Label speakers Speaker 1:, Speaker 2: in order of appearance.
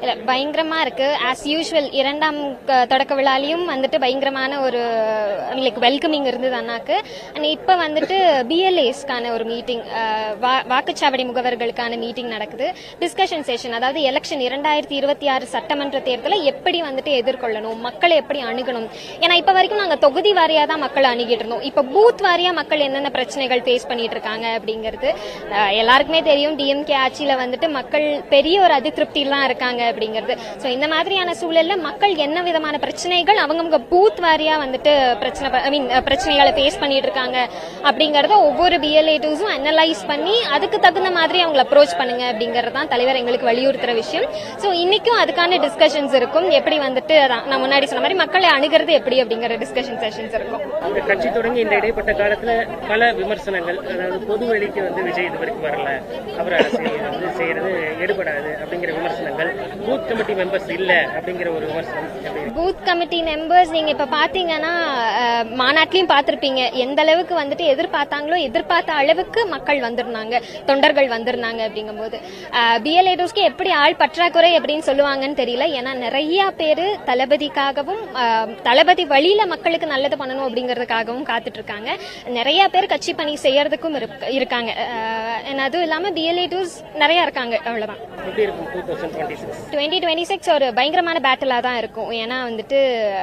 Speaker 1: இல்ல பயங்கரமா இருக்கு. ஆஸ் யூஷுவல் இரண்டாம் தொடக்க விழாலையும் வந்துட்டு பயங்கரமான ஒரு லைக் வெல்கமிங் இருந்தது அண்ணாக்கு. அண்ட் இப்ப வந்துட்டு பிஎல்ஏஸ்க்கான ஒரு மீட்டிங், வாக்குச்சாவடி முகவர்களுக்கான மீட்டிங் நடக்குது. டிஸ்கஷன் செஷன், அதாவது எலெக்ஷன் 2026 சட்டமன்ற தேர்தலை எப்படி வந்துட்டு எதிர்கொள்ளணும், மக்களை எப்படி அணுகணும். ஏன்னா இப்ப வரைக்கும் நாங்க தொகுதி வாரியா தான் மக்களை அணுகிட்டு இருந்தோம். இப்ப பூத் வாரியா மக்கள் என்னென்ன பிரச்சனைகள் ஃபேஸ் பண்ணிட்டு இருக்காங்க அப்படிங்கிறது எல்லாருக்குமே தெரியும். டிஎம்கே ஆட்சியில வந்துட்டு மக்கள் பெரிய ஒரு அதிருப்தியில தான் இருக்காங்க அப்படிங்கிறது. சோ இந்த மாதிரியான சூழல்ல மக்கள் என்ன விதமான பிரச்சனைகள் அவங்கவுங்க பூத் வாரியா வந்துட்டு பிரச்சனைகளை ஃபேஸ் பண்ணிட்டு இருக்காங்க அப்படிங்கறத ஒவ்வொரு பிஎல்ஏ2ஸும் அனலைஸ் பண்ணி அதுக்கு தகுந்த மாதிரி அவங்களை அப்ரோச் பண்ணுங்க அப்படிங்கறது தான் தலைவர் எங்களுக்கு வலியுறுத்துற விஷயம். சோ இன்னைக்கும் அதுக்கான டிஸ்கஷன்ஸ் இருக்கும். எப்படி வந்துட்டு நான் முன்னாடி சொன்ன மாதிரி மக்களை அணுகிறது எப்படி அப்படிங்கிற டிஸ்கஷன் செஷன்ஸ் இருக்கும்.
Speaker 2: கட்சி தொடங்கி இந்த இடைப்பட்ட காலத்துல பல விமர்சனங்கள், அதாவது பொது வெளிக்கு விஜய் இது வரைக்கும் வரல, அவர் அரசியல் செய்யறது எடுபடாது அப்படிங்கிற விமர்சனங்கள், பூத் கமிட்டி மெம்பர்ஸ் இல்ல அப்படிங்கிற ஒரு விமர்சனம்.
Speaker 1: பூத் கமிட்டி மெம்பர்ஸ் நீங்க இப்ப பாத்தீங்கன்னா மாநாட்டிலையும் பாத்திருப்பீங்க, எந்த அளவுக்கு வந்துட்டு எதிர்பார்த்தாங்களோ எதிர்பார்த்த அளவுக்கு மக்கள் வந்திருந்தாங்க, தொண்டர்கள் வந்திருந்தாங்க. அப்படிங்கும்போது பிஎல்ஏ2க்கு எப்படி ஆள் பற்றாக்குறை அப்படின்னு சொல்லுவாங்கன்னு தெரியல. ஏன்னா நிறைய பேரு தளபதிக்காகவும் தளபதி வழியில மக்களுக்கு நல்லது பண்ணணும் அப்படிங்கறதுக்காகவும் காத்துட்டு இருக்காங்க. நிறைய பேர் கட்சி பணி செய்யறதுக்கும் இருக்காங்க. அதுவும் இல்லாம பிஎல்ஏ2ஸ் நிறைய இருக்காங்க. அவ்வளவுதான்.
Speaker 2: 2026
Speaker 1: 2026 ஒரு பயங்கரமான பேட்டிலா தான் இருக்கும். ஏன்னா வந்துட்டு